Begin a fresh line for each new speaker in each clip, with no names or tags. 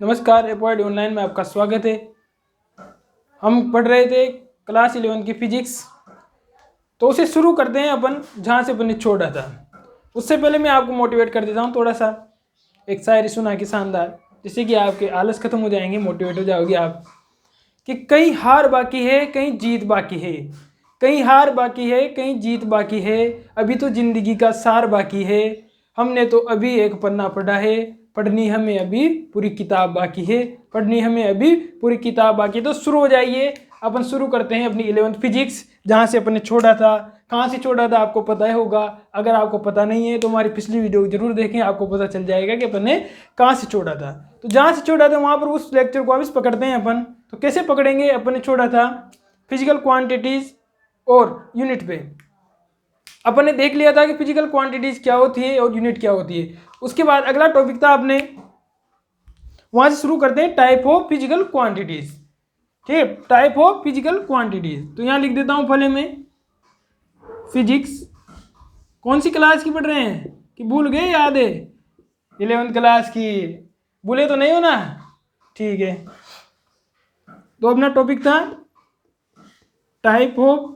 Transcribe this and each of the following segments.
नमस्कार, एपॉइड ऑनलाइन में आपका स्वागत है। हम पढ़ रहे थे क्लास 11 की फिजिक्स, तो उसे शुरू करते हैं अपन जहाँ से अपन ने छोड़ा था। उससे पहले मैं आपको मोटिवेट कर देता हूँ थोड़ा सा। एक शायरी सुना के शानदार, जिससे कि आपके आलस खत्म हो जाएंगे, मोटिवेट हो जाओगे आप। कि कहीं हार बाकी है, कहीं जीत बाकी है, कहीं हार बाकी है, कहीं जीत बाकी है, अभी तो जिंदगी का सार बाकी है, हमने तो अभी एक पन्ना पढ़ा है, पढ़नी हमें अभी पूरी किताब बाकी है, पढ़नी हमें अभी पूरी किताब बाकी है। तो शुरू हो जाइए, अपन शुरू करते हैं अपनी 11th फिजिक्स, जहाँ से अपन ने छोड़ा था। कहाँ से छोड़ा था आपको पता ही होगा। अगर आपको पता नहीं है तो हमारी पिछली वीडियो जरूर देखें, आपको पता चल जाएगा कि अपन ने कहाँ से छोड़ा था। तो जहाँ से छोड़ा था वहाँ पर उस लेक्चर को वापस पकड़ते हैं अपन। तो कैसे पकड़ेंगे? अपन ने छोड़ा था फिजिकल क्वांटिटीज और यूनिट पे। अपन ने देख लिया था कि फिजिकल क्वांटिटीज क्या होती है और यूनिट क्या होती है। उसके बाद अगला टॉपिक था, अपने वहां से शुरू करते हैं टाइप ऑफ फिजिकल क्वांटिटीज। ठीक है, टाइप ऑफ फिजिकल क्वांटिटीज। तो यहां लिख देता हूं पहले में फिजिक्स। कौन सी क्लास की पढ़ रहे हैं कि भूल गए? याद है 11th क्लास की, भूले तो नहीं हो ना? ठीक है, तो अपना टॉपिक था टाइप ऑफ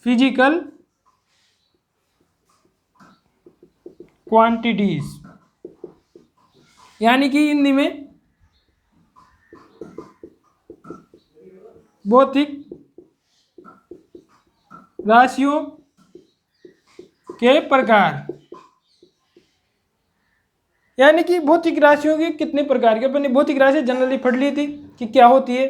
फिजिकल क्वांटिटीज, यानी कि हिंदी में भौतिक राशियों के प्रकार। यानी कि भौतिक राशियों के कितने प्रकार के। अपन ने भौतिक राशि जनरली पढ़ ली थी कि क्या होती है,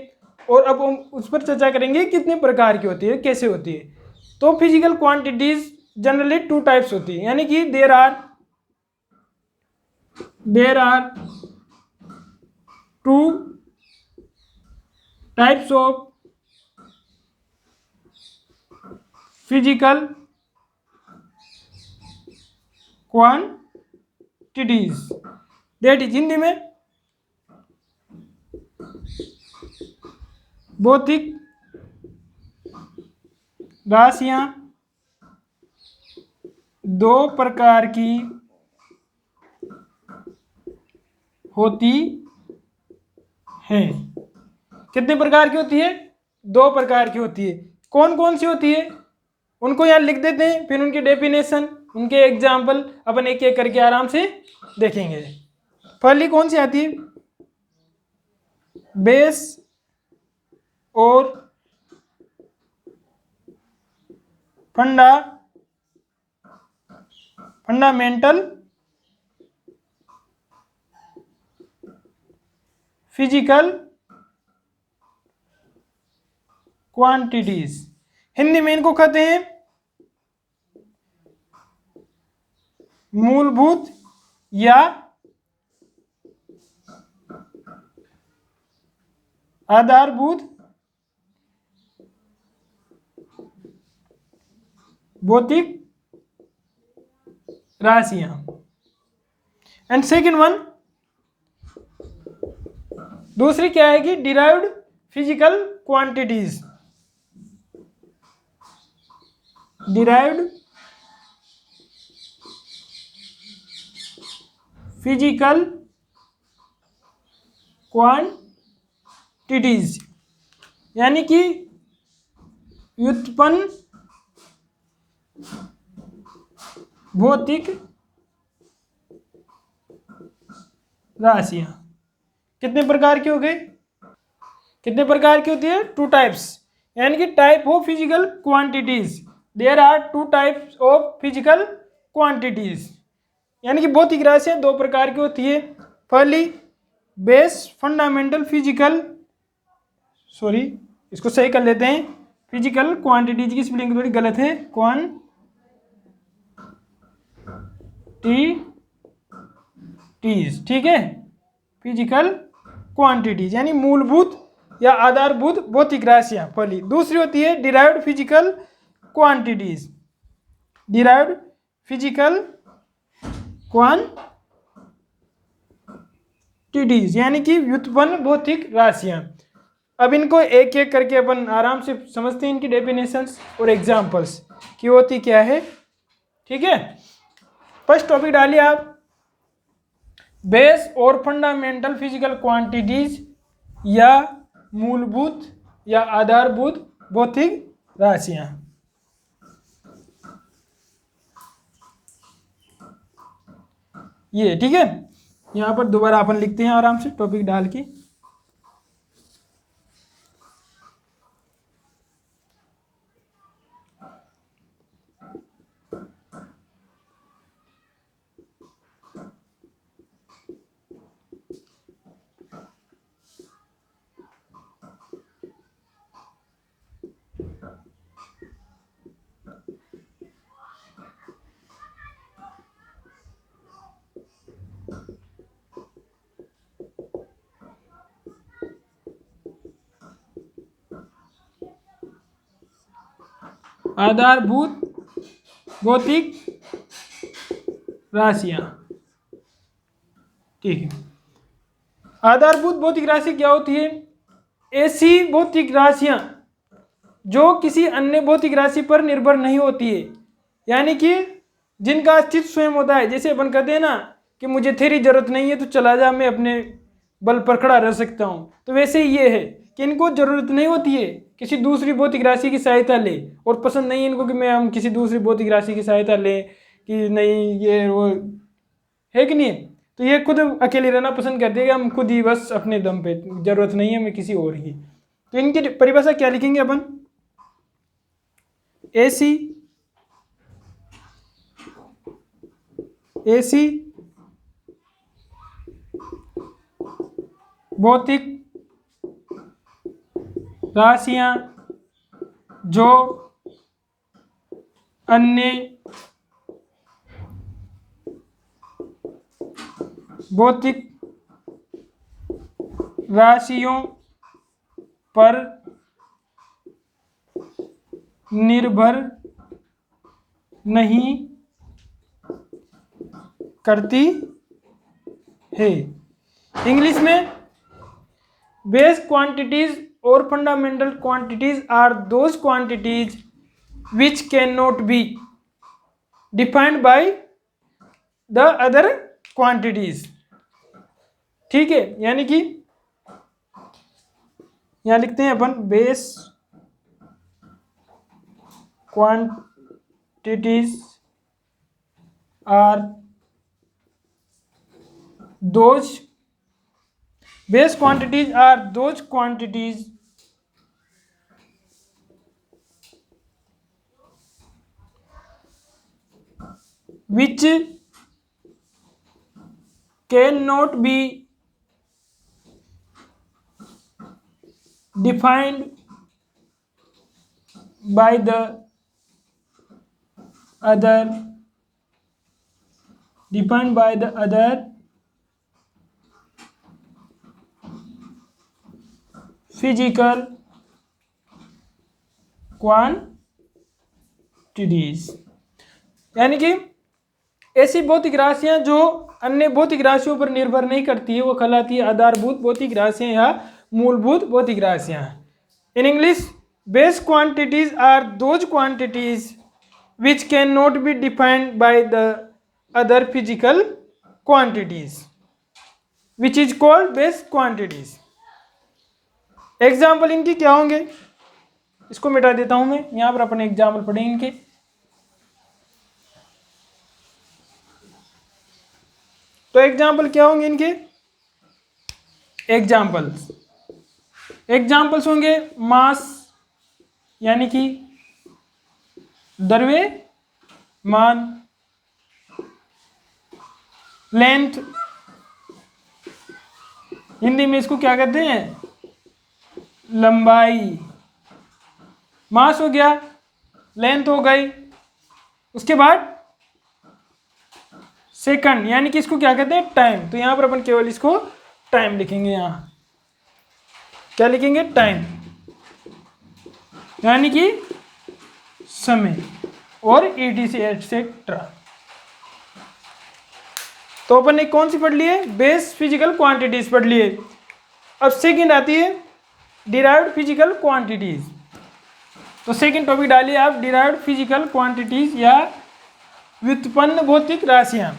और अब हम उस पर चर्चा करेंगे कितने प्रकार की होती है, कैसे होती है। तो फिजिकल क्वांटिटीज जनरली 2 टाइप्स होती है, यानी कि there are 2 types of physical quantities, that is Hindi में भौतिक राशियां 2 प्रकार की होती है। कितने प्रकार की होती है? 2 प्रकार की होती है। कौन कौन सी होती है उनको यहाँ लिख देते हैं, फिर उनकी डेफिनेशन, उनके एग्जाम्पल अपन एक एक करके आराम से देखेंगे। पहली कौन सी आती है? बेस और फंडामेंटल फिजिकल क्वांटिटीज। हिंदी में इनको कहते हैं मूलभूत या आधारभूत भौतिक राशियां। एंड सेकेंड वन, दूसरी क्या है कि derived physical quantities. Derived physical quantities, यानी कि व्युत्पन्न भौतिक राशियां। कितने प्रकार की हो गई? कितने प्रकार की होती है? 2 टाइप्स, यानी कि type of physical quantities. There are 2 types of physical quantities, यानी कि भौतिक राशियां 2 प्रकार की होती है। पहली बेस फंडामेंटल फिजिकल, सॉरी इसको सही कर लेते हैं, फिजिकल क्वांटिटीज की स्पेलिंग थोड़ी गलत है, क्वांटिटीज। ठीक है, फिजिकल क्वांटिटीज यानी मूलभूत या आधारभूत भौतिक राशियां पहली। दूसरी होती है derived physical quantities. Derived physical quantities यानी कि व्युत्पन्न भौतिक राशियां। अब इनको एक एक करके अपन आराम से समझते हैं, इनकी डेफिनेशंस और एग्जांपल्स की होती क्या है। ठीक है, फर्स्ट टॉपिक डालिए आप, बेस और फंडामेंटल फिजिकल क्वांटिटीज या मूलभूत या आधारभूत भौतिक राशियां। ये ठीक है। यहां पर दोबारा अपन लिखते हैं आराम से टॉपिक डाल के। आधारभूत भौतिक राशियां। ठीक है। आधारभूत भौतिक राशि क्या होती है? ऐसी भौतिक राशियां जो किसी अन्य भौतिक राशि पर निर्भर नहीं होती है, यानी कि जिनका अस्तित्व स्वयं होता है। जैसे अपन कहते हैं ना कि मुझे तेरी जरूरत नहीं है तो चला जा, मैं अपने बल पर खड़ा रह सकता हूँ। तो वैसे ही ये है कि इनको जरूरत नहीं होती है किसी दूसरी भौतिक राशि की सहायता ले, और पसंद नहीं है इनको कि मैं हम किसी दूसरी भौतिक राशि की सहायता ले, कि नहीं ये वो है कि नहीं। तो ये खुद अकेले रहना पसंद करते हैं कि हम खुद ही बस अपने दम पे, जरूरत नहीं है हमें किसी और की। तो इनकी परिभाषा क्या लिखेंगे अपन? ऐसी भौतिक राशियां जो अन्य भौतिक राशियों पर निर्भर नहीं करती है। इंग्लिश में बेस क्वांटिटीज और fundamental quantities are those quantities which cannot be defined by the other quantities। ठीक है, यानी कि यहां लिखते हैं upon base quantities are those base quantities are those quantities which cannot be defined by the other physical quantities। यानी कि ऐसी भौतिक राशियां जो अन्य भौतिक राशियों पर निर्भर नहीं करती है वो कहलाती है आधारभूत भौतिक राशियां या मूलभूत भौतिक राशियां। In English base quantities are those quantities which cannot be defined by the other physical quantities which is called base quantities। Example इनके क्या होंगे? इसको मिटा देता हूं मैं, यहां पर अपन एग्जाम्पल पढ़ेंगे इनके। तो एग्जाम्पल क्या होंगे इनके? एग्जाम्पल्स होंगे मास यानी कि द्रव्यमान, लेंथ हिंदी में इसको क्या कहते हैं? लंबाई। मास हो गया, लेंथ हो गई, उसके बाद सेकंड यानी कि इसको क्या कहते हैं? टाइम। तो यहां पर अपन केवल इसको टाइम लिखेंगे। यहां क्या लिखेंगे? टाइम, यानी कि समय, और ETC एटसेट्रा। तो अपन ने कौन सी पढ़ ली है? बेस फिजिकल क्वांटिटीज पढ़ ली है। अब सेकंड आती है डिराइव्ड फिजिकल क्वांटिटीज। तो सेकंड टॉपिक डालिए आप, डिराइव्ड फिजिकल क्वांटिटीज या व्युत्पन्न भौतिक राशियां।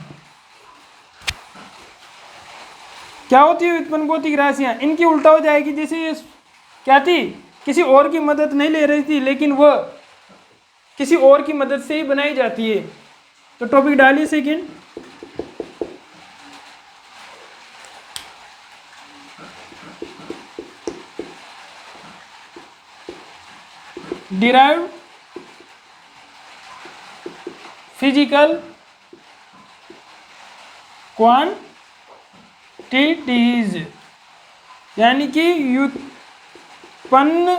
क्या होती है व्युत्पन्न भौतिक राशियाँ? इनकी उल्टा हो जाएगी। जैसे ये क्या थी, किसी और की मदद नहीं ले रही थी, लेकिन वह किसी और की मदद से ही बनाई जाती है। तो टॉपिक डालिए सेकंड। डिराइव्ड फिजिकल क्वांटिटीज, यानी कि व्युत्पन्न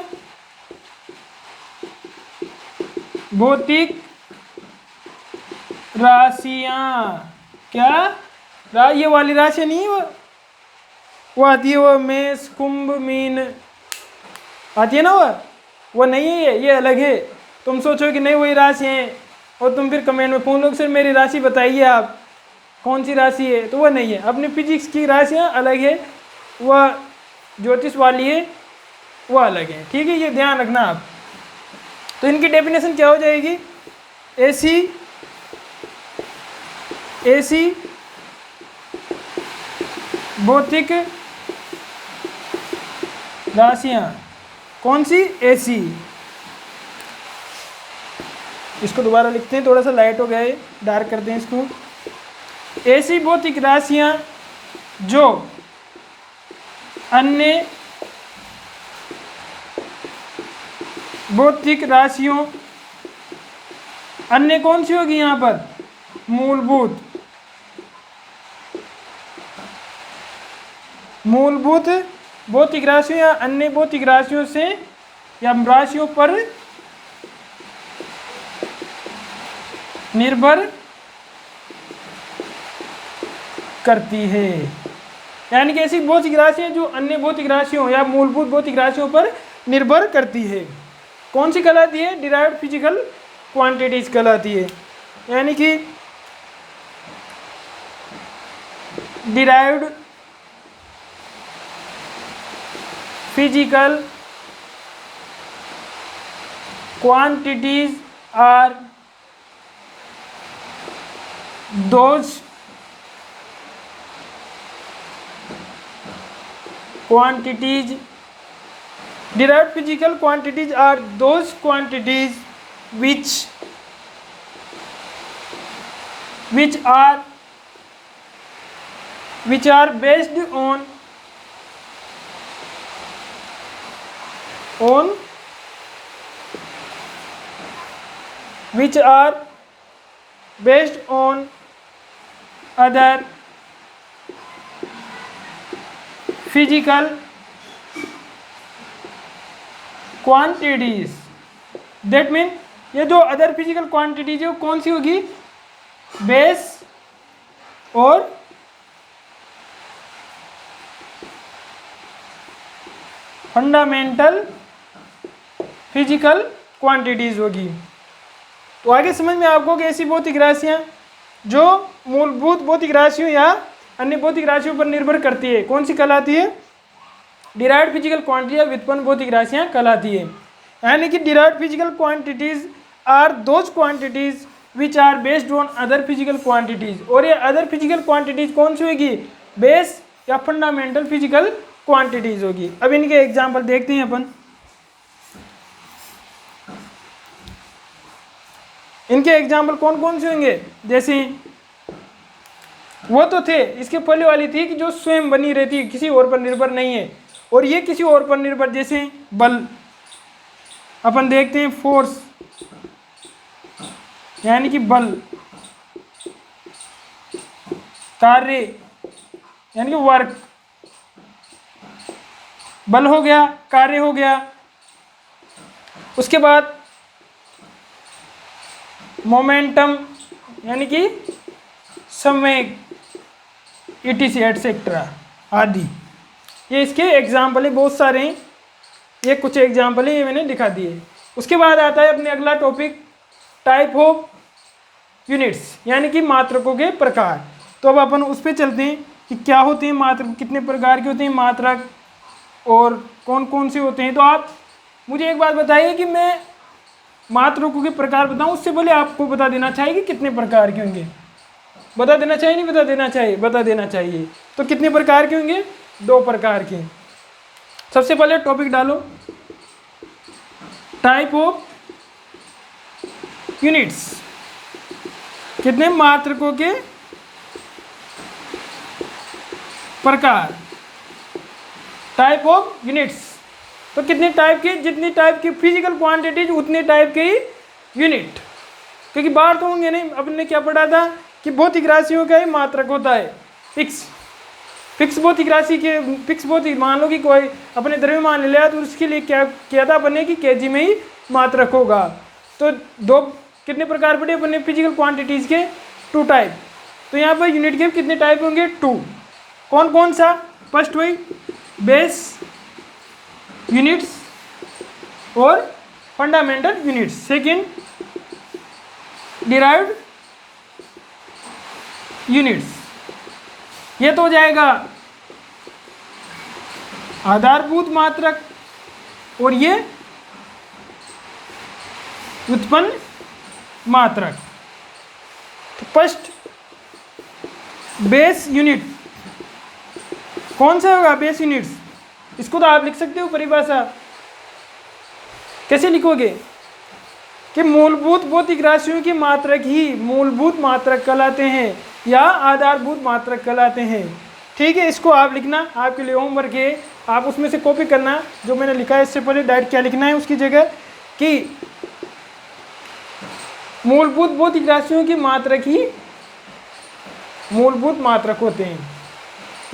भौतिक राशियां। क्या ये वाली राशि नहीं, वो आती है, वो मेष कुंभ मीन आती है ना, वो नहीं है, ये अलग है। तुम सोचो कि नहीं वही राशि है, और तुम फिर कमेंट में पूछ लो सर मेरी राशि बताइए आप कौन सी राशि है, तो वो नहीं है। अपनी फिजिक्स की राशियाँ अलग है, वह ज्योतिष वाली है, वो अलग है। ठीक है, ये ध्यान रखना आप। तो इनकी डेफिनेशन क्या हो जाएगी? ऐसी भौतिक राशियाँ, कौन सी? ऐसी। इसको दोबारा लिखते हैं, थोड़ा सा लाइट हो गया है, डार्क करते हैं इसको। ऐसी भौतिक राशियाँ जो अन्य भौतिक राशियों, अन्य कौन सी होगी यहाँ पर? मूलभूत भौतिक राशियों या अन्य भौतिक राशियों से या राशियों पर निर्भर करती है। यानी कि ऐसी भौतिक राशियाँ जो अन्य भौतिक राशियों या मूलभूत भौतिक राशियों पर निर्भर करती है, कौन सी कहलाती है? डिराइव्ड फिजिकल क्वांटिटीज कहलाती है। यानी कि derived physical quantities are those quantities, derived physical quantities are those quantities which are based on which are based on other physical quantities. That mean ये जो अदर फिजिकल क्वांटिटीज है वो कौन सी होगी? बेस और फंडामेंटल फिजिकल क्वांटिटीज होगी। तो आगे समझ में आपको कि ऐसी भौतिक राशियाँ जो मूलभूत भौतिक राशियों या अन्य भौतिक राशियों पर निर्भर करती है, कौन सी कहलाती है? डिराइव्ड फिजिकल क्वांटिटी या व्युत्पन्न भौतिक राशियाँ कहलाती है। यानी कि derived physical quantities are those quantities which are based on other physical quantities. और ये अदर फिजिकल क्वांटिटीज कौन सी होगी? बेस या फंडामेंटल फिजिकल क्वांटिटीज होगी। अब इनके एग्जाम्पल देखते हैं अपन। इनके एग्जाम्पल कौन कौन से होंगे? जैसे वो तो थे, इसके पहले वाली थी कि जो स्वयं बनी रहती है, किसी और पर निर्भर नहीं है, और ये किसी और पर निर्भर, जैसे बल। अपन देखते हैं फोर्स, यानी कि बल, कार्य यानी कि वर्क, बल हो गया, कार्य हो गया। उसके बाद मोमेंटम यानी कि संवेग, ETC एटसेट्रा आदि। ये इसके एग्जाम्पल है, बहुत सारे हैं, ये कुछ एग्जाम्पल है, ये मैंने दिखा दिए। उसके बाद आता है अपने अगला टॉपिक, टाइप ऑफ यूनिट्स, यानी कि मात्रकों के प्रकार। तो अब अपन उस पर चलते हैं कि क्या होते हैं मात्रक, कितने प्रकार के होते हैं मात्रक और कौन कौन से होते हैं। तो आप मुझे एक बात बताइए कि मैं मात्रकों के प्रकार बताऊं, उससे पहले आपको बता देना चाहिए कि कितने प्रकार के होंगे। बता देना चाहिए नहीं बता देना चाहिए? बता देना चाहिए। तो कितने प्रकार के होंगे? 2 प्रकार के। सबसे पहले टॉपिक डालो, टाइप ऑफ यूनिट्स, कितने मात्रकों के प्रकार, टाइप ऑफ यूनिट्स। तो कितने टाइप के? जितनी टाइप की फिजिकल क्वांटिटीज उतने टाइप के यूनिट, क्योंकि बाहर तो होंगे नहीं। अपन ने क्या पढ़ा था कि भौतिक राशियों का ही मात्रक होता है फिक्स भौतिक राशि के फिक्स भौतिक, मान लो कि कोई अपने द्रव्यमान ले लिया तो उसके लिए क्या किया था अपन ने कि केजी में ही मात्रक होगा। तो 2 कितने प्रकार पढ़े अपन ने फिजिकल क्वांटिटीज के? 2 टाइप। तो यहाँ पर यूनिट के कितने टाइप होंगे? 2। कौन कौन सा? फर्स्ट वही बेस यूनिट्स और fundamental units. Second derived units. ये तो हो जाएगा आधारभूत मात्रक और ये उत्पन्न मात्रक। तो फर्स्ट बेस यूनिट कौन सा होगा? Base units. इसको तो आप लिख सकते हो परिभाषा। कैसे लिखोगे कि मूलभूत भौतिक राशियों की मात्रक ही मूलभूत मात्रक कहलाते हैं या आधारभूत मात्रक कहलाते हैं। ठीक है, इसको आप लिखना, आपके लिए होमवर्क है, आप उसमें से कॉपी करना जो मैंने लिखा है। इससे पहले डायरेक्ट क्या लिखना है उसकी जगह कि मूलभूत भौतिक राशियों की मात्रक ही मूलभूत मात्रक होते हैं।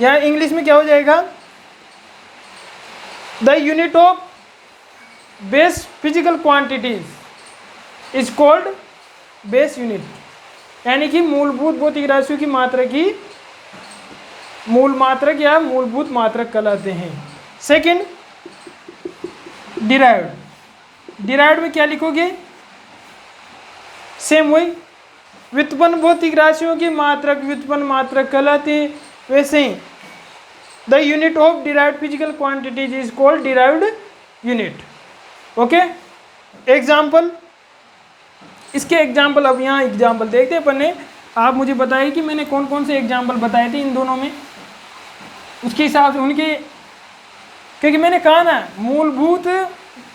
या इंग्लिश में क्या हो जाएगा? The unit of base physical quantities is called base unit, यानी कि मूलभूत भौतिक राशियों की मात्रक ही मूल मात्रक या मूलभूत मात्रक कहलाते हैं। सेकंड डिराइव्ड में क्या लिखोगे? सेम वही, व्युत्पन्न भौतिक राशियों की मात्रक व्युत्पन्न मात्रक कहलाते हैं। वैसे ही the unit of derived physical quantities is called derived unit. Okay, example, इसके एग्जाम्पल अब यहाँ एग्जाम्पल देखते हैं अपन ने। आप मुझे बताइए कि मैंने कौन कौन से एग्जाम्पल बताए थे इन दोनों में, उसके हिसाब से उनके, क्योंकि मैंने कहा ना मूलभूत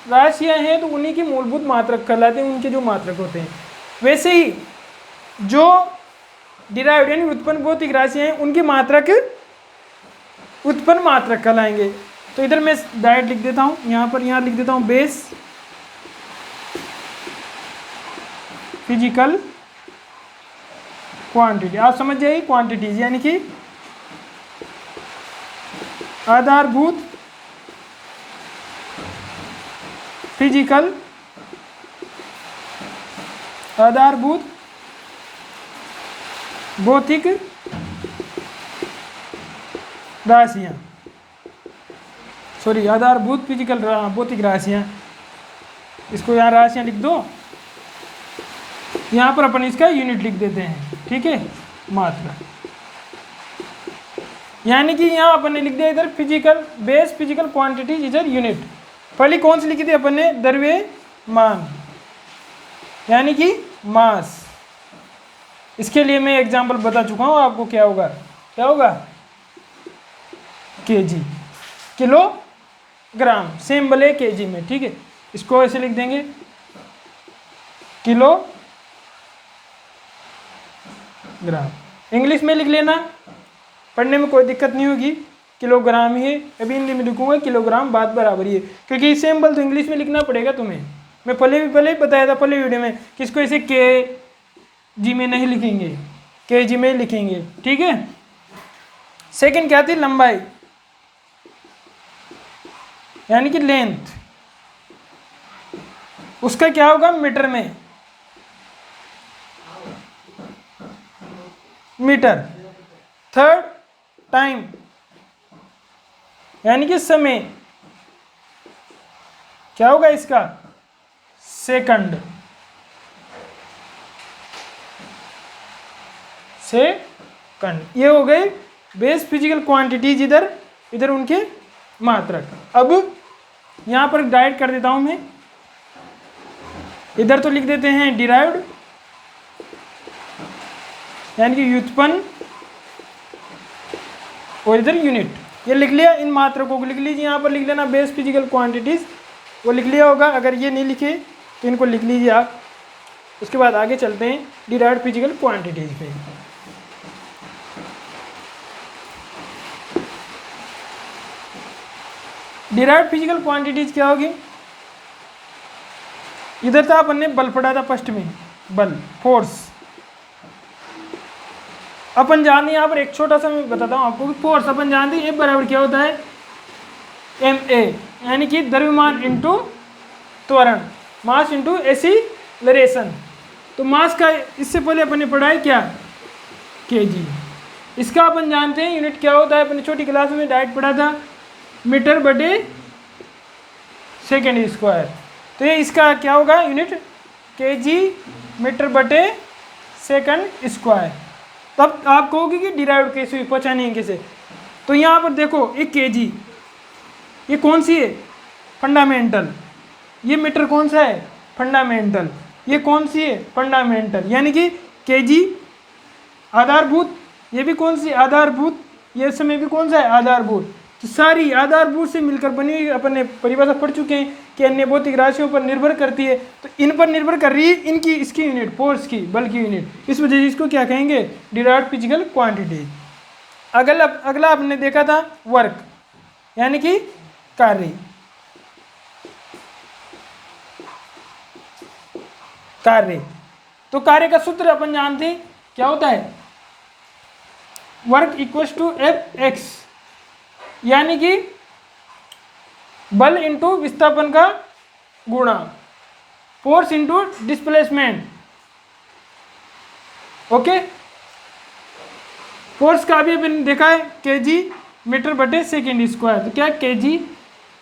राशियाँ हैं तो उन्हीं की मूलभूत मात्रक कहलाते हैं, उनके जो मात्रक होते हैं। वैसे ही जो डिराइव्ड यानी उत्पन्न भौतिक राशियाँ हैं उनकी मात्रक उत्पन्न मात्रक कहलाएंगे। तो इधर मैं डायरेक्ट लिख देता हूँ, यहाँ लिख देता हूँ बेस फिजिकल क्वांटिटी। आप समझ जाइए, क्वांटिटीज यानी कि आधारभूत फिजिकल आधारभूत भौतिक राशियाँ, सॉरी आधारभूत फिजिकल भौतिक राशियाँ। इसको यहाँ राशियाँ लिख दो, यहाँ पर अपन इसका यूनिट लिख देते हैं। ठीक है, मात्रा, यानी कि यहाँ अपन ने लिख दिया इधर फिजिकल बेस फिजिकल क्वांटिटी इधर यूनिट। पहले कौन सी लिखी थी अपन ने? द्रव्यमान यानी कि मास। इसके लिए मैं एग्जांपल बता चुका हूँ आपको। क्या होगा? क्या होगा? केजी, किलोग्राम, सेम भले केजी में। ठीक है, इसको ऐसे लिख देंगे किलोग्राम। इंग्लिश में लिख लेना, पढ़ने में कोई दिक्कत नहीं होगी, किलोग्राम ही है। अभी हिंदी में लिखूंगा किलोग्राम, बात बराबर ही है, क्योंकि सिंबल तो इंग्लिश में लिखना पड़ेगा तुम्हें। मैं पहले ही बताया था पहले वीडियो में कि इसको ऐसे के जी में नहीं लिखेंगे, के जी में लिखेंगे। ठीक है। सेकंड क्या थी? लंबाई यानी कि लेंथ, उसका क्या होगा? मीटर में, मीटर। थर्ड टाइम यानी कि समय, क्या होगा इसका? Second, second. ये हो गए बेस फिजिकल क्वांटिटीज, इधर उनके मात्रक। अब यहां पर डायरेक्ट कर देता हूं मैं, इधर तो लिख देते हैं डिराइव्ड यानी कि व्युत्पन्न और इधर यूनिट। ये लिख लिया, इन मात्रकों को लिख लीजिए, यहाँ पर लिख लेना बेस फिजिकल क्वांटिटीज, वो लिख लिया होगा। अगर ये नहीं लिखे तो इनको लिख लीजिए आप। उसके बाद आगे चलते हैं डिराइव्ड फिजिकल क्वांटिटीज पे। डिराइव्ड फिजिकल क्वांटिटीज क्या होगी? इधर था अपन ने बल पढ़ा था फर्स्ट में, बल फोर्स। अपन जानते हैं, यहाँ पर एक छोटा सा मैं बताता हूँ आपको कि फोर्स अपन जानते हैं, F बराबर क्या होता है, ma, यानी कि द्रव्यमान इंटू त्वरण, मास इंटू एक्सीलरेशन। तो मास का इससे पहले अपन ने पढ़ा है क्या, kg। इसका अपन जानते हैं यूनिट क्या होता है, अपनी छोटी क्लास में डायरेक्ट पढ़ा था, मीटर बटे सेकेंड स्क्वायर। तो ये इसका क्या होगा यूनिट, kg मीटर बटे सेकंड स्क्वायर। तब आप कहोगे कि डिराइव्ड कैसे हुई, पहचानिए कैसे। तो यहाँ पर देखो एक kg, ये कौन सी है, फंडामेंटल। ये मीटर कौन सा है, फंडामेंटल। ये कौन सी है, फंडामेंटल, यानी कि kg आधारभूत। ये भी कौन सी, आधारभूत। ये समय भी कौन सा है, आधारभूत। तो सारी आधारभूत से मिलकर बनी हुई अपन ने परिभाषा पढ़ चुके हैं कि अन्य भौतिक राशियों पर निर्भर करती है। तो इन पर निर्भर कर रही है इनकी, इसकी यूनिट, फोर्स की, बल की यूनिट। इस वजह से इसको क्या कहेंगे, डिराइव्ड फिजिकल क्वांटिटी। अगला आपने देखा था वर्क, यानी कि कार्य। कार्य, तो कार्य का सूत्र अपन जानते हैं क्या होता है, work equals to F x, यानी कि बल इंटू विस्थापन का गुणा, force into displacement. Okay, force का भी अपन देखा है kg मीटर बटे सेकेंड स्क्वायर। तो क्या kg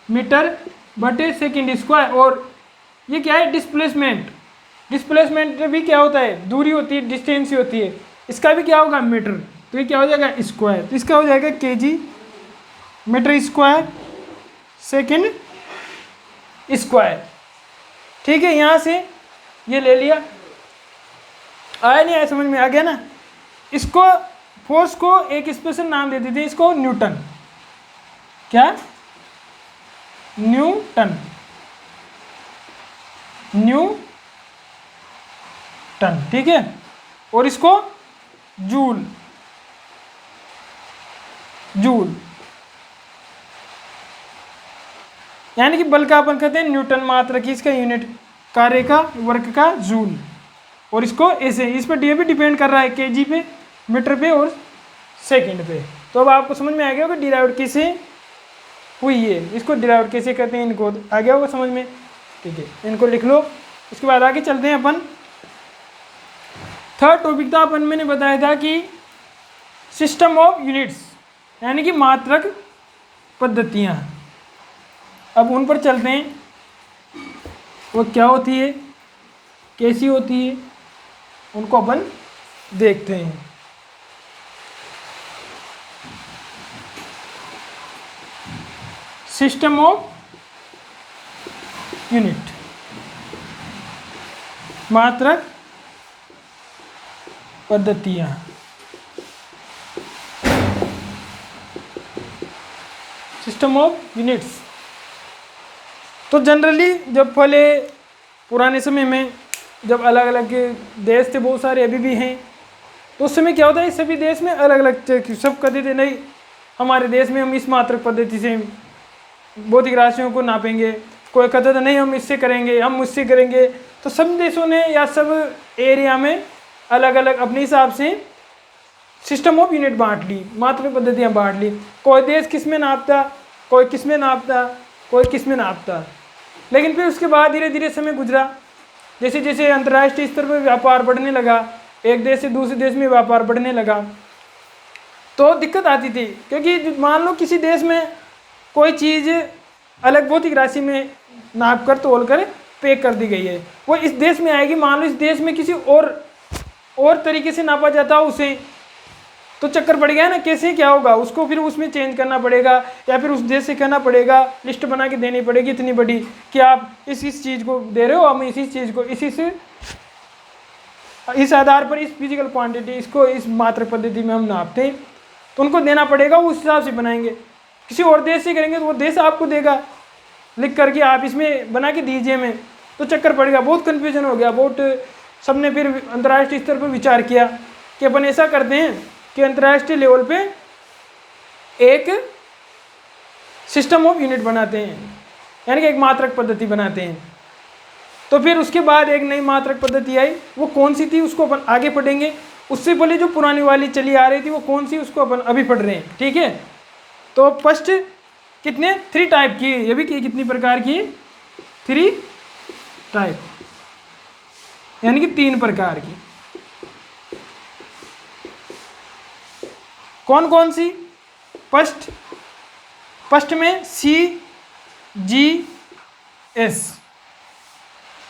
मीटर बटे सेकेंड स्क्वायर, और ये क्या है, डिस्प्लेसमेंट। डिस्प्लेसमेंट भी क्या होता है, दूरी होती है, डिस्टेंस ही होती है। इसका भी क्या होगा, मीटर। तो ये क्या हो जाएगा, स्क्वायर। तो इसका हो जाएगा kg metre square second square. ठीक है, यहाँ से ये ले लिया, आया नहीं आया, समझ में आ गया ना। इसको फोर्स को एक स्पेशल नाम दे देते हैं, इसको न्यूटन। क्या, न्यूटन, न्यूटन, ठीक है। और इसको जूल, जूल, यानी कि बल का अपन कहते हैं न्यूटन मात्रा की, इसका यूनिट, कार्य का, वर्क का जूल। और इसको ऐसे, इस पर भी डिपेंड कर रहा है, kg पे, मीटर पे और सेकंड पे। तो अब आपको समझ में आ गया होगा डिराइव्ड कैसे हुई है, इसको डिराइव्ड कैसे कहते हैं, इनको आ गया होगा समझ में। ठीक है, इनको लिख लो। उसके बाद आगे चलते हैं अपन। थर्ड टॉपिक था अपन, मैंने बताया था कि सिस्टम ऑफ यूनिट्स, यानी कि मात्रक पद्धतियाँ। अब उन पर चलते हैं, वो क्या होती है, कैसी होती है, उनको अपन देखते हैं। सिस्टम ऑफ यूनिट, मात्रक पद्धतियाँ। सिस्टम ऑफ यूनिट्स, तो जनरली जब पहले पुराने समय में जब अलग अलग देश थे, बहुत सारे अभी भी हैं, तो उस समय क्या होता है, सभी देश में अलग अलग, सब कहते थे नहीं हमारे देश में हम इस मात्रक पद्धति से भौतिक राशियों को नापेंगे, कोई कहता था नहीं हम इससे करेंगे, हम उससे करेंगे। तो सब देशों ने या सब एरिया में अलग अलग अपने हिसाब से सिस्टम ऑफ यूनिट बांट ली, मात्रक पद्धतियाँ बांट ली। कोई देश किस में नापता, कोई किस में नापता, कोई किस में नापता। लेकिन फिर उसके बाद धीरे धीरे समय गुजरा, जैसे जैसे अंतर्राष्ट्रीय स्तर पर व्यापार बढ़ने लगा, एक देश से दूसरे देश में व्यापार बढ़ने लगा, तो दिक्कत आती थी। क्योंकि मान लो किसी देश में कोई चीज़ अलग भौतिक राशि में नाप कर तोल कर पैक कर दी गई है, वो इस देश में आएगी, मान लो इस देश में किसी और तरीके से नापा जाता हो उसे, तो चक्कर पड़ गया ना, कैसे क्या होगा, उसको फिर उसमें चेंज करना पड़ेगा, या फिर उस देश से कहना पड़ेगा, लिस्ट बना के देनी पड़ेगी इतनी बड़ी कि आप इस चीज़ को दे रहे हो, हम इसी चीज़ को इसी से इस आधार पर इस फिजिकल क्वांटिटी इसको इस मात्रक पद्धति में हम नापते हैं, तो उनको देना पड़ेगा, उस हिसाब से बनाएंगे। किसी और देश से करेंगे तो वो देश आपको देगा लिख करके, आप इसमें बना के दीजिए में, तो चक्कर पड़ेगा, बहुत कन्फ्यूजन हो गया। बहुत सबने फिर अंतर्राष्ट्रीय स्तर पर विचार किया कि अपन ऐसा करते हैं कि अंतर्राष्ट्रीय लेवल पे एक सिस्टम ऑफ यूनिट बनाते हैं, यानी कि एक मात्रक पद्धति बनाते हैं। तो फिर उसके बाद एक नई मात्रक पद्धति आई, वो कौन सी थी उसको अपन आगे पढ़ेंगे। उससे पहले जो पुरानी वाली चली आ रही थी वो कौन सी, उसको अपन अभी पढ़ रहे हैं, ठीक है। तो फर्स्ट कितने 3 टाइप की, ये भी कितनी प्रकार की, 3 टाइप, यानी कि 3 प्रकार की। कौन कौन सी? फर्स्ट में CGS।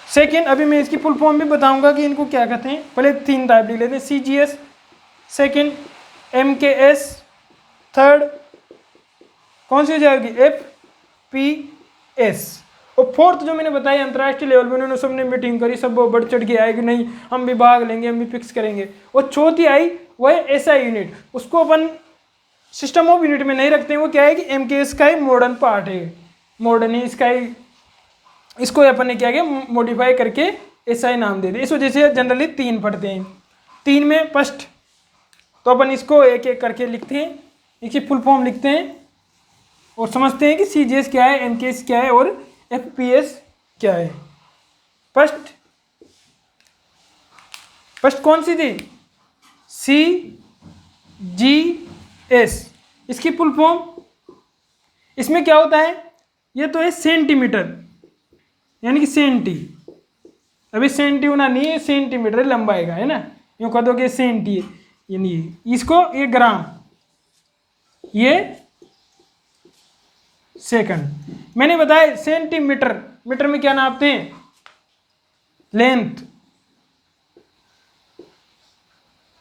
सेकेंड, अभी मैं इसकी फुल फॉर्म भी बताऊंगा कि इनको क्या कहते हैं, पहले 3 टाइप लिख लेते हैं। CGS, सेकेंड MKS, थर्ड कौन सी हो जाएगी, FPS। और फोर्थ जो मैंने बताया अंतर्राष्ट्रीय लेवल में उन्होंने सबने मीटिंग करी, सब बढ़ चढ़ के आए कि नहीं हम भी भाग लेंगे, हम भी फिक्स करेंगे। और चौथी आई वो है SI यूनिट, उसको अपन सिस्टम ऑफ यूनिट में नहीं रखते हैं, वो क्या है कि MKS का ही मॉडर्न पार्ट है, मॉडर्न ही इसका ही, इसको अपन ने क्या किया मॉडिफाई करके SI नाम दे दिया। इस वजह से जनरली 3 पढ़ते हैं। 3 में फर्स्ट, तो अपन इसको एक एक करके लिखते हैं, इसकी फुल फॉर्म लिखते हैं और समझते हैं कि CGS क्या है, MKS क्या है और FPS क्या है। फर्स्ट कौन सी थी, CGS। इसकी फुल फॉर्म, इसमें क्या होता है, ये तो है सेंटीमीटर, यानी कि सेंटी, अभी सेंटी होना नहीं है, सेंटीमीटर लंबाई का है ना, यूँ कह दो कि सेंटी है, यानी इसको ये ग्राम, ये सेकंड। मैंने बताया सेंटीमीटर, मीटर में क्या नापते हैं, लेंथ।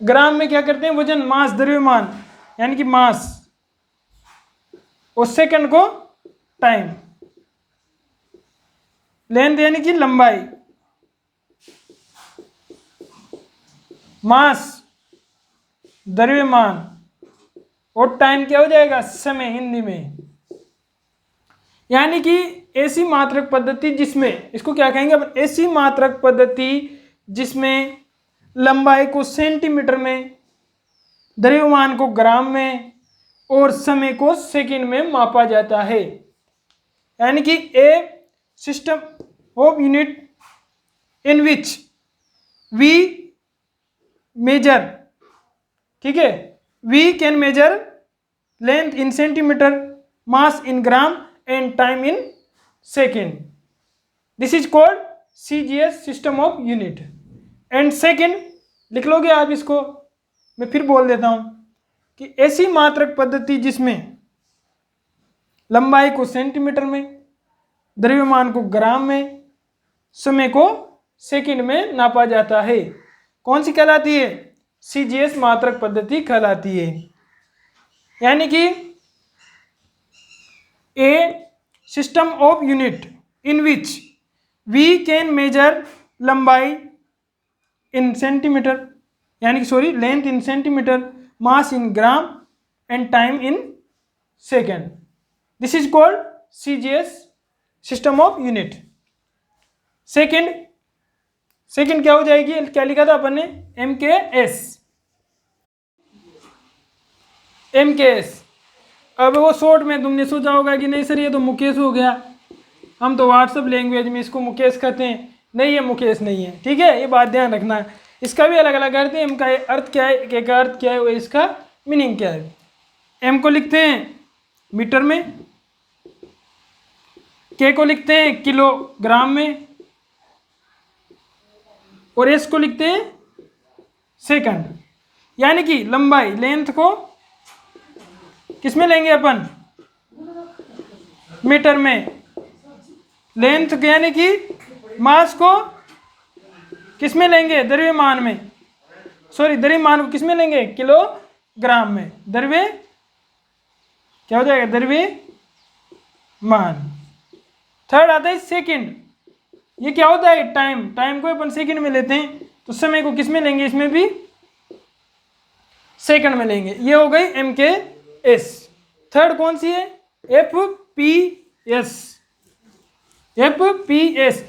ग्राम में क्या करते हैं, वजन, मास, द्रव्यमान, यानी कि मास। और सेकंड को टाइम, लेंथ यानी कि लंबाई, मास द्रव्यमान, और टाइम क्या हो जाएगा, समय हिंदी में। यानी कि ऐसी मात्रक पद्धति जिसमें, इसको क्या कहेंगे अब, ऐसी मात्रक पद्धति जिसमें लंबाई को सेंटीमीटर में, द्रव्यमान को ग्राम में और समय को सेकंड में मापा जाता है। यानी कि a system of unit in which we measure, ठीक है, we can measure length in centimetre, mass in gram and time in second. This is called CGS system of unit. And second लिख लोगे आप इसको, मैं फिर बोल देता हूं कि ऐसी मात्रक पद्धति जिसमें लंबाई को सेंटीमीटर में, द्रव्यमान को ग्राम में, समय को सेकंड में नापा जाता है, कौन सी कहलाती है, CGS मात्रक पद्धति कहलाती है। यानी कि a system of unit in which we can measure लंबाई in centimeter, यानी कि sorry length in centimeter, mass in gram and time in second. This is called CGS system of unit. Second क्या हो जाएगी, क्या लिखा था अपन ने, MKS। अब वो शॉर्ट में तुमने सोचा होगा कि नहीं सर ये तो मुकेश हो गया, हम तो व्हाट्सएप लैंग्वेज में इसको मुकेश कहते हैं। नहीं, ये मुकेश नहीं है, ठीक है, ये बात ध्यान रखना है। इसका भी अलग अलग अर्थ है, एम का अर्थ क्या है, के का अर्थ क्या है, इसका मीनिंग क्या है। एम को लिखते हैं मीटर में, के को लिखते हैं किलोग्राम में, और एस को लिखते हैं सेकंड। यानी कि लंबाई, लेंथ को किसमें लेंगे अपन, मीटर में, लेंथ यानी कि मास को किसमें लेंगे, द्रव्यमान में, सॉरी द्रव्यमान को किसमें लेंगे, किलोग्राम में, द्रव्य क्या हो जाएगा, द्रव्यमान। थर्ड आता है सेकंड, ये क्या होता है, टाइम, टाइम को अपन सेकंड में लेते हैं, तो समय को किस में लेंगे, इसमें भी सेकंड में लेंगे। ये हो गई MKS। थर्ड कौन सी है, FPS। FPS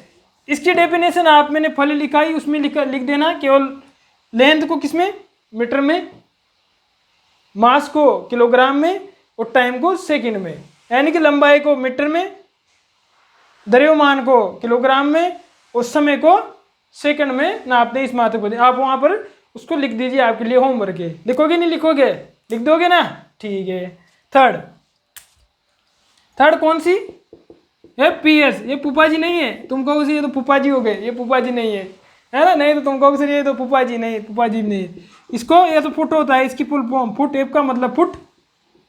इसकी डेफिनेशन आप मैंने पहले लिखाई, उसमें लिख देना, केवल लेंथ को किस में, मीटर में, मास को किलोग्राम में और टाइम को सेकंड में। यानी कि लंबाई को मीटर में, द्रव्यमान को किलोग्राम में और समय को सेकंड में नापते इस मात्रक पद्धति। आप वहां पर उसको लिख दीजिए, आपके लिए होमवर्क है। लिखोगे नहीं लिखोगे, लिख दोगे ना, ठीक है। थर्ड कौन सी है, PS। ये पुपा जी नहीं है, तुम कहोगे ये तो पुपा जी हो गए, ये पुपा जी नहीं है, है ना, नहीं तो तुम कहोगे ये तो पुपा जी नहीं, पुपा जी नहीं। इसको ये तो फुट होता है, इसकी फुल फॉर्म फुट। F का मतलब फुट,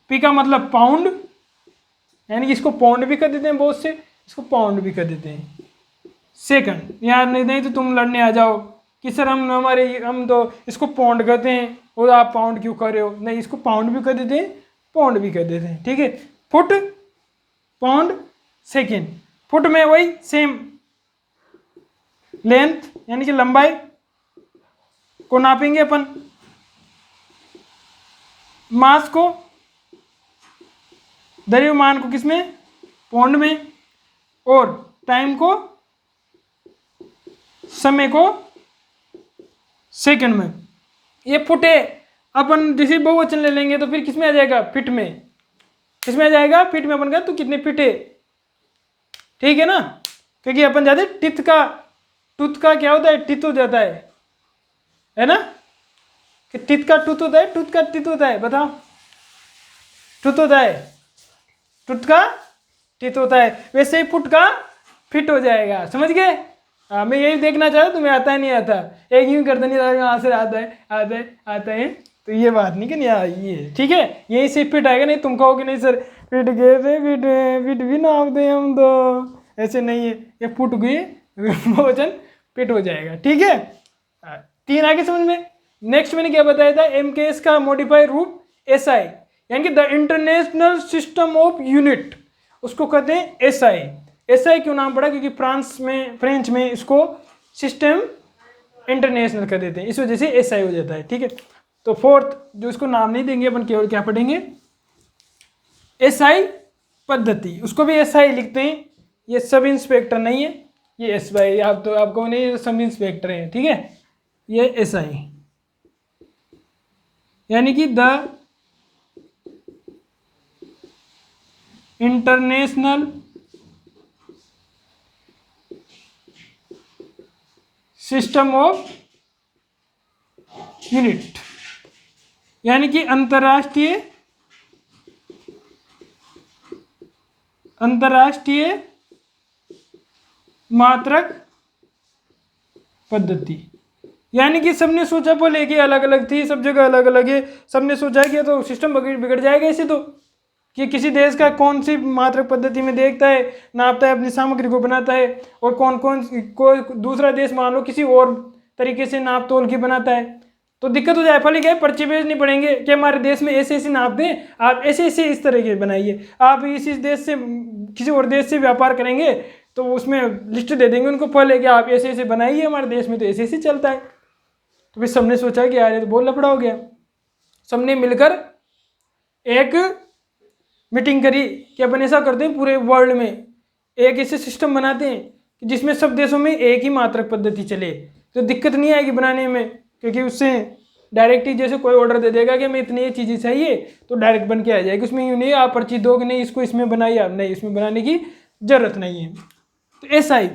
P का मतलब पाउंड, यानी कि इसको पाउंड भी कर देते हैं बहुत से, इसको पाउंड भी कर देते हैं। सेकंड यार नहीं तो तुम लड़ने आ जाओ कि सर हम तो इसको पाउंड कहते हैं और आप पाउंड क्यों कर रहे हो। नहीं, इसको पाउंड भी कर देते हैं, पाउंड भी कर देते हैं, ठीक है। Foot, pound, second. फुट में वही सेम लेंथ यानी कि लंबाई को नापेंगे अपन, मास को, द्रव्यमान को किसमें, पाउंड में, और टाइम को, समय को सेकंड में। ये फुट है। अपन जैसे बहुवचन ले लेंगे तो फिर किसमें आ जाएगा, फिट में। किसमें आ जाएगा, फिट में। अपन का तो कितने फिट है, ठीक है ना, क्योंकि अपन जाते टिथ का, टूथ का क्या होता है, टिथ हो जाता है ना, कि टिथ का टूथ होता है, टूथ का टिथ होता है, बताओ। टूथ होता है, टूथ का टिथ होता है, वैसे ही फुट का फिट हो जाएगा, समझ गए। मैं यही देखना चाहता, तुम्हें आता है नहीं आता, एक यूं करता नहीं था, यहाँ से आता है, तो ये बात नहीं कि नहीं ये, ठीक है, यही से फिट आएगा। नहीं तुम कहोगे नहीं सर फिट गए थे, फिट भी ना आते हम तो, ऐसे नहीं है, ये फुट गए वचन फिट हो जाएगा, ठीक है। 3 आगे समझ में। नेक्स्ट मैंने क्या बताया था, MKS का मॉडिफाइड रूप SI, यानी कि the international system of unit, उसको कहते हैं SI। SI क्यों नाम पड़ा, क्योंकि फ्रेंच में इसको सिस्टम इंटरनेशनल कर देते हैं, इस वजह से SI हो जाता है, ठीक है। तो फोर्थ जो इसको नाम नहीं देंगे अपन, केवल क्या पढ़ेंगे, SI पद्धति, उसको भी SI लिखते हैं। ये सब इंस्पेक्टर नहीं है, ये SY, आप तो आपको नहीं, ये सब इंस्पेक्टर हैं, ठीक है। ये SI यानी कि the international system of unit, यानी कि अंतरराष्ट्रीय मात्रक पद्धति। यानी कि सबने सोचा पहले कि अलग अलग थी, सब जगह अलग अलग है, सबने सोचा कि तो सिस्टम बिगड़ जाएगा ऐसे, तो कि किसी देश का कौन सी मात्रक पद्धति में देखता है, नापता है, अपनी सामग्री को बनाता है, और कोई दूसरा देश मान लो किसी और तरीके से नाप तोल के बनाता है, तो दिक्कत हो जाए। फल क्या है, पर्चे भेजने पड़ेंगे कि हमारे देश में ऐसे ऐसे नाप दें, आप ऐसे ऐसे इस तरह के बनाइए। आप इस देश से किसी और देश से व्यापार करेंगे तो उसमें लिस्ट दे देंगे उनको पहले कि आप ऐसे ऐसे बनाइए, हमारे देश में तो ऐसे ऐसे चलता है। तो फिर सबने सोचा कि यार ये तो बहुत लफड़ा हो गया। सबने मिलकर एक मीटिंग करी कि अपन ऐसा करते हैं, पूरे वर्ल्ड में एक ऐसे सिस्टम बनाते हैं कि जिसमें सब देशों में एक ही मात्रक पद्धति चले, तो दिक्कत नहीं आएगी बनाने में, क्योंकि उससे डायरेक्ट ही जैसे कोई ऑर्डर दे देगा कि हमें इतनी ये चीज़ें चाहिए तो डायरेक्ट बन के आ जाएगी। उसमें यूँ नहीं आप पर्ची दो कि नहीं इसको इसमें बनाइए, आप नहीं, इसमें बनाने की जरूरत नहीं है। तो SI,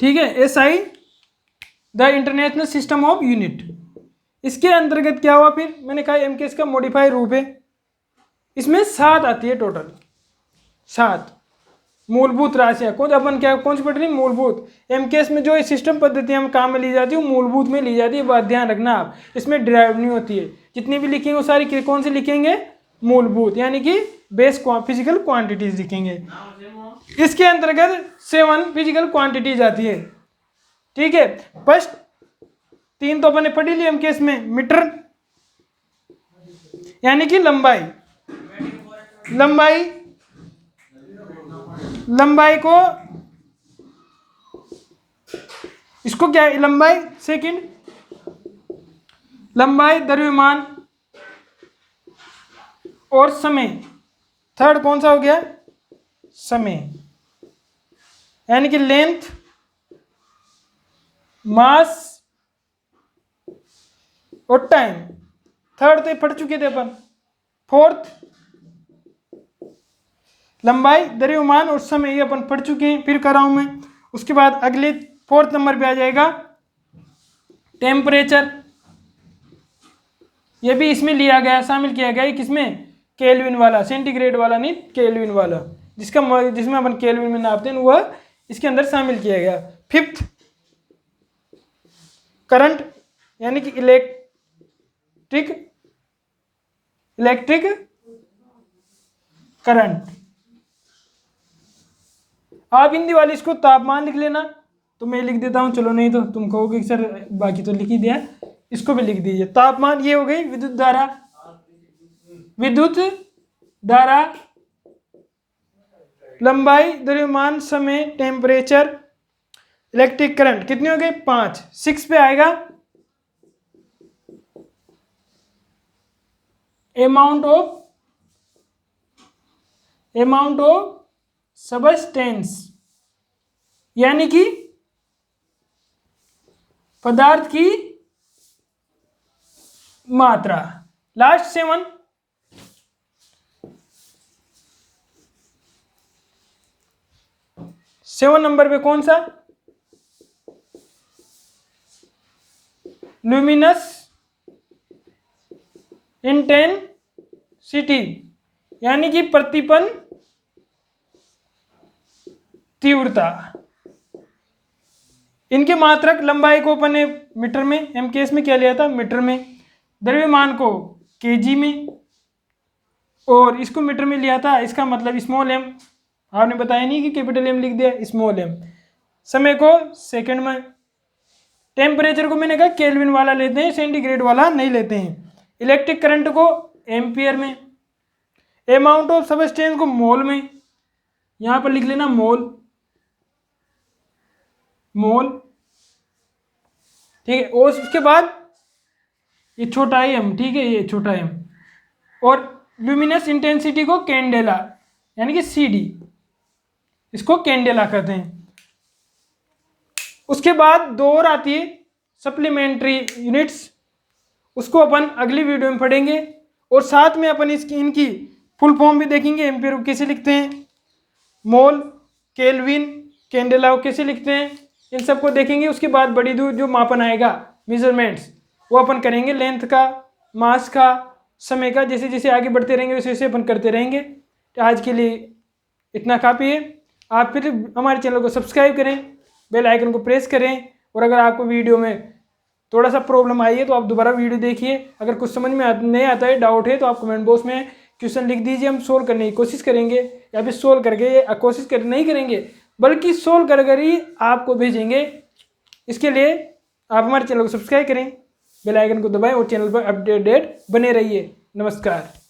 ठीक है, SI the international system of unit. इसके अंतर्गत क्या हुआ, फिर मैंने कहा MKS का मॉडिफाइड रूप है। इसमें 7 आती है टोटल, 7 मूलभूत राशियां। कौन सी पढ़ रही, मूलभूत। MKS में जो सिस्टम पद्धति हम काम में ली जाती है वो मूलभूत में ली जाती है, बात ध्यान रखना आप, इसमें डिराइव नहीं होती है। जितनी भी लिखेंगे वो सारी कौन सी लिखेंगे, मूलभूत, यानी कि बेस फिजिकल क्वांटिटीज लिखेंगे। इसके अंतर्गत 7 फिजिकल क्वांटिटीज आती है, ठीक है। फर्स्ट 3 तो अपने पढ़ी ली MKS में, मीटर यानी कि लंबाई को इसको क्या है, लंबाई सेकंड, लंबाई, द्रव्यमान और समय। थर्ड कौन सा हो गया, समय, यानी कि लेंथ, मास और टाइम। थर्ड तो पढ़ चुके थे अपन। फोर्थ लंबाई, द्रव्यमान और समय, ये अपन पढ़ चुके हैं, फिर कर रहा हूं मैं। उसके बाद अगले फोर्थ नंबर पे आ जाएगा टेम्परेचर। ये भी इसमें लिया गया, शामिल किया गया है, किसमें, केल्विन वाला, सेंटीग्रेड वाला नहीं, केल्विन वाला, जिसमें अपन केल्विन में नापते हैं, वह इसके अंदर शामिल किया गया। फिफ्थ करंट, यानी कि इलेक्ट्रिक करंट। आप हिंदी वाली इसको तापमान लिख लेना, तो मैं लिख देता हूं, चलो, नहीं तो तुम कहोगे कि सर बाकी तो लिख ही दिया, इसको भी लिख दीजिए। तापमान ये हो गई विद्युत धारा, लंबाई, द्रव्यमान, समय, टेम्परेचर, इलेक्ट्रिक करंट। कितने हो गए, 5। 6 पे आएगा अमाउंट ऑफ सबस्टेंस, यानी कि पदार्थ की मात्रा। लास्ट 7 नंबर पे कौन सा, ल्यूमिनस इंटेंसिटी, यानी कि प्रतिपन तीव्रता। इनके मात्रक, लंबाई को अपन ने मीटर में, एमकेएस में क्या लिया था, मीटर में, द्रव्यमान को केजी में, और इसको मीटर में लिया था, इसका मतलब स्मॉल एम, आपने बताया नहीं कि कैपिटल एम लिख दिया, स्मॉल एम। समय को सेकंड में। टेम्परेचर को मैंने कहा केल्विन वाला लेते हैं, सेंटीग्रेड वाला नहीं लेते हैं। इलेक्ट्रिक करंट को एम्पियर में। अमाउंट ऑफ सबस्टेंस को मोल में, यहां पर लिख लेना मोल, ठीक है। और उसके बाद ये छोटा एम, ठीक है, ये छोटा एम। और ल्यूमिनस इंटेंसिटी को कैंडेला, यानी कि सीडी, इसको कैंडेला कहते हैं। उसके बाद 2 और आती है सप्लीमेंट्री यूनिट्स, उसको अपन अगली वीडियो में पढ़ेंगे, और साथ में अपन इनकी फुल फॉर्म भी देखेंगे। एम्पियर को कैसे लिखते हैं, मोल, केल्विन, कैंडेला को कैसे लिखते हैं, इन सबको देखेंगे। उसके बाद बड़ी दूर जो मापन आएगा, मेजरमेंट्स, वो अपन करेंगे, लेंथ का, मास का, समय का। जैसे जैसे आगे बढ़ते रहेंगे वैसे वैसे अपन करते रहेंगे। तो आज के लिए इतना काफ़ी है। आप फिर हमारे चैनल को सब्सक्राइब करें, बेल आइकन को प्रेस करें, और अगर आपको वीडियो में थोड़ा सा प्रॉब्लम आई है तो आप दोबारा वीडियो देखिए। अगर कुछ समझ में नहीं आता है, डाउट है, तो आप कमेंट बॉक्स में क्वेश्चन लिख दीजिए, हम सोल्व करने की कोशिश करेंगे, या फिर सोल्व करके कोशिश कर नहीं करेंगे, बल्कि सोल्व कर ही आपको भेजेंगे। इसके लिए आप हमारे चैनल को सब्सक्राइब करें, बेल आइकन को दबाएं और चैनल पर अपडेटेड बने रहिए। नमस्कार।